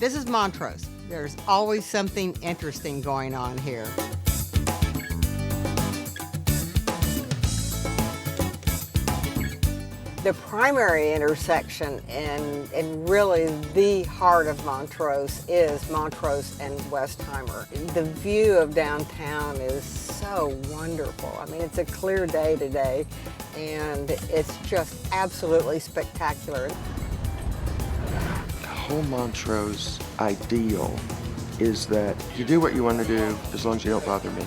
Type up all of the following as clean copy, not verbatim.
This is Montrose. There's always something interesting going on here. The primary intersection and really the heart of Montrose is Montrose and Westheimer. The view of downtown is so wonderful. I mean, it's a clear day today, and it's just absolutely spectacular. The whole Montrose ideal is that you do what you want to do as long as you don't bother me.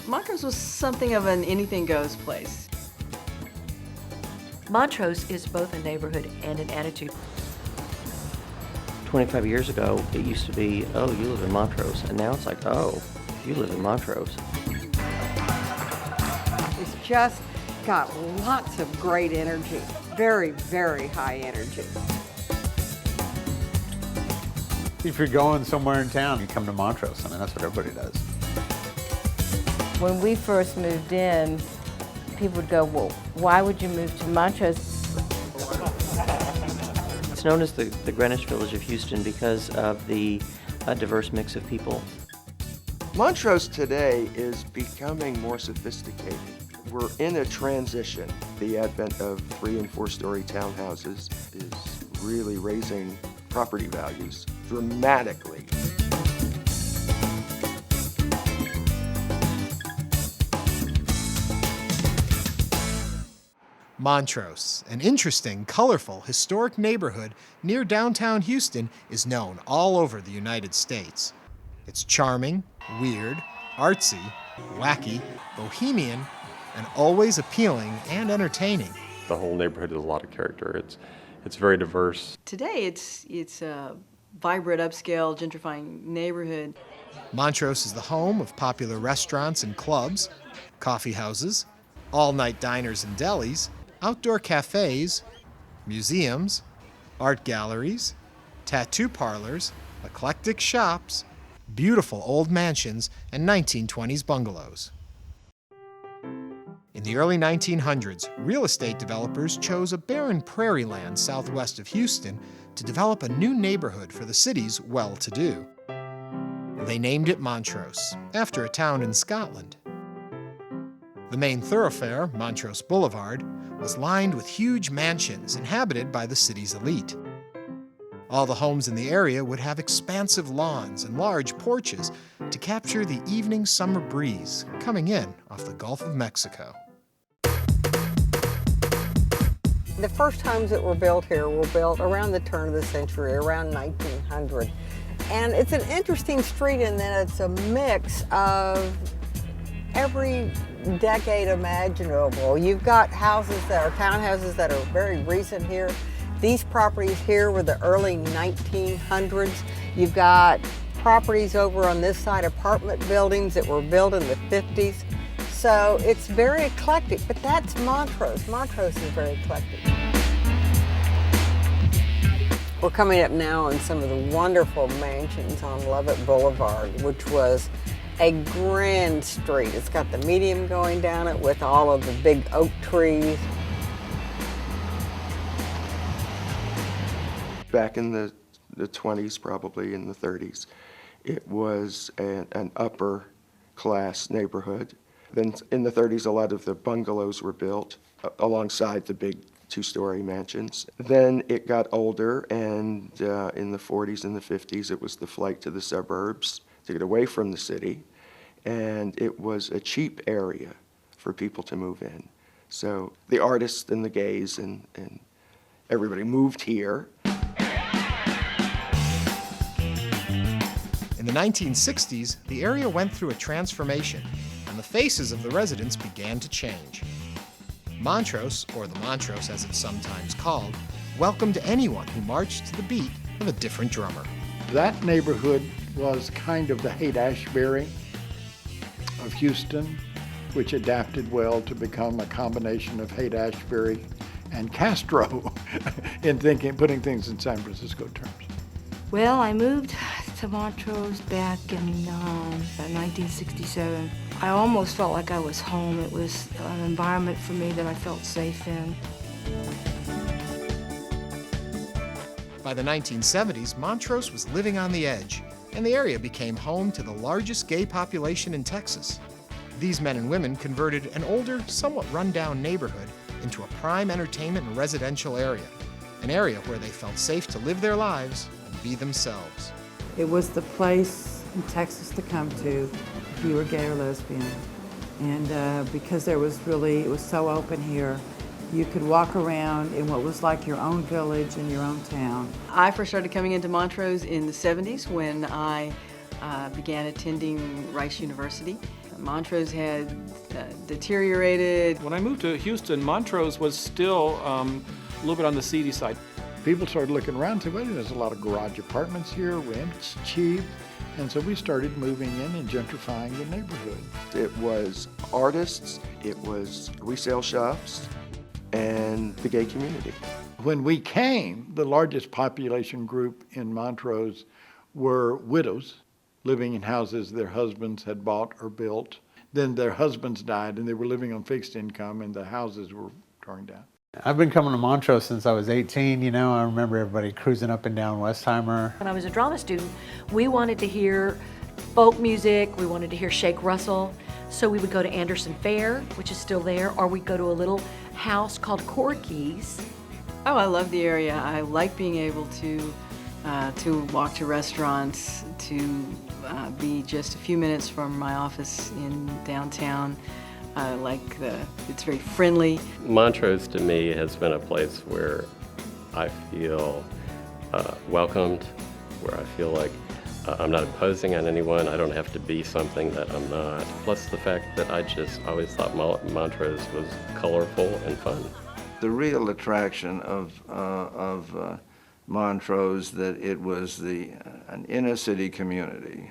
Montrose was something of an anything goes place. Montrose is both a neighborhood and an attitude. 25 years ago, it used to be, oh, you live in Montrose, and now it's like, oh, you live in Montrose. It's just got lots of great energy, very, very high energy. If you're going somewhere in town, you come to Montrose. I mean, that's what everybody does. When we first moved in, people would go, well, why would you move to Montrose? It's known as the Greenwich Village of Houston because of the diverse mix of people. Montrose today is becoming more sophisticated. We're in a transition. The advent of 3- and 4-story townhouses is really raising property values dramatically. Montrose, an interesting, colorful, historic neighborhood near downtown Houston, is known all over the United States. It's charming, weird, artsy, wacky, bohemian, and always appealing and entertaining. The whole neighborhood has a lot of character. It's very diverse. Today, it's a vibrant, upscale, gentrifying neighborhood. Montrose is the home of popular restaurants and clubs, coffee houses, all-night diners and delis, outdoor cafes, museums, art galleries, tattoo parlors, eclectic shops, beautiful old mansions, and 1920s bungalows. In the early 1900s, real estate developers chose a barren prairie land southwest of Houston to develop a new neighborhood for the city's well-to-do. They named it Montrose, after a town in Scotland. The main thoroughfare, Montrose Blvd, was lined with huge mansions inhabited by the city's elite. All the homes in the area would have expansive lawns and large porches to capture the evening summer breeze coming in off the Gulf of Mexico. The first homes that were built here were built around the turn of the century, around 1900. And it's an interesting street in that it's a mix of every decade imaginable. You've got houses that are townhouses that are very recent here. These properties here were the early 1900s. You've got properties over on this side, apartment buildings that were built in the 50s. So it's very eclectic, but that's Montrose. Montrose is very eclectic. We're coming up now on some of the wonderful mansions on Lovett Boulevard, which was a grand street. It's got the median going down it with all of the big oak trees. Back in the 20s, probably in the 30s, it was an upper class neighborhood. Then in the 30s, a lot of the bungalows were built alongside the big 2-story mansions. Then it got older, and in the 40s and the 50s, it was the flight to the suburbs to get away from the city, and it was a cheap area for people to move in. So the artists and the gays and everybody moved here. In the 1960s, the area went through a transformation, and the faces of the residents began to change. Montrose, or the Montrose as it's sometimes called, welcomed anyone who marched to the beat of a different drummer. That neighborhood was kind of the Haight-Ashbury of Houston, which adapted well to become a combination of Haight-Ashbury and Castro in putting things in San Francisco terms. Well, I moved to Montrose back in about 1967. I almost felt like I was home. It was an environment for me that I felt safe in. By the 1970s, Montrose was living on the edge, and the area became home to the largest gay population in Texas. These men and women converted an older, somewhat run-down neighborhood into a prime entertainment and residential area, an area where they felt safe to live their lives and be themselves. It was the place in Texas to come to if you were gay or lesbian. And because it was so open here, you could walk around in what was like your own village and your own town. I first started coming into Montrose in the 70s when I began attending Rice University. Montrose had deteriorated. When I moved to Houston, Montrose was still a little bit on the seedy side. People started looking around and said, wait, there's a lot of garage apartments here, rent's cheap. And so we started moving in and gentrifying the neighborhood. It was artists, it was resale shops, and the gay community. When we came, the largest population group in Montrose were widows living in houses their husbands had bought or built. Then their husbands died and they were living on fixed income and the houses were torn down. I've been coming to Montrose since I was 18, you know. I remember everybody cruising up and down Westheimer. When I was a drama student, we wanted to hear folk music, we wanted to hear Shake Russell, so we would go to Anderson Fair, which is still there, or we'd go to a little house called Corky's. Oh, I love the area. I like being able to walk to restaurants, to be just a few minutes from my office in downtown. It's very friendly. Montrose to me has been a place where I feel welcomed, where I feel like I'm not imposing on anyone. I don't have to be something that I'm not. Plus the fact that I just always thought Montrose was colorful and fun. The real attraction of Montrose, that it was an inner city community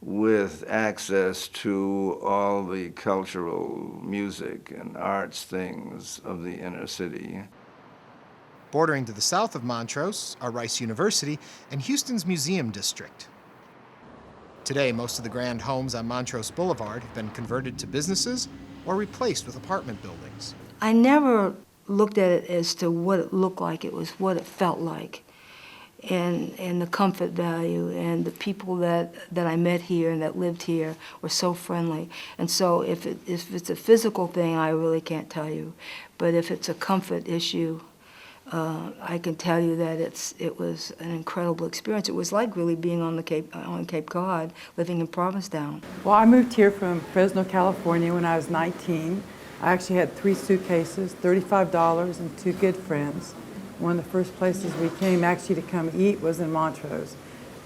with access to all the cultural music and arts things of the inner city. Bordering to the south of Montrose are Rice University and Houston's Museum District. Today, most of the grand homes on Montrose Boulevard have been converted to businesses or replaced with apartment buildings. I never looked at it as to what it looked like. It was what it felt like, and the comfort value, and the people that I met here and that lived here were so friendly. And so if it's a physical thing, I really can't tell you. But if it's a comfort issue, I can tell you that it was an incredible experience. It was like really being on Cape Cod, living in Provincetown. Well, I moved here from Fresno, California when I was 19. I actually had 3 suitcases, $35, and 2 good friends. One of the first places we came actually to come eat was in Montrose.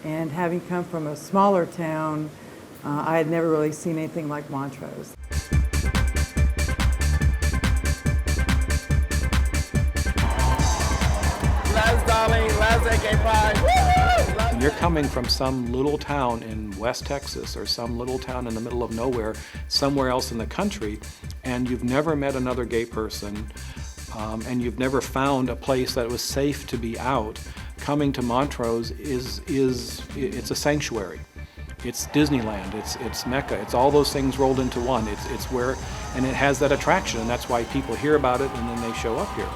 And having come from a smaller town, I had never really seen anything like Montrose. You're coming from some little town in West Texas or some little town in the middle of nowhere, somewhere else in the country, and you've never met another gay person, and you've never found a place that was safe to be out. Coming to Montrose it's a sanctuary. It's Disneyland, it's Mecca, it's all those things rolled into one. It's where, and it has that attraction, and that's why people hear about it and then they show up here.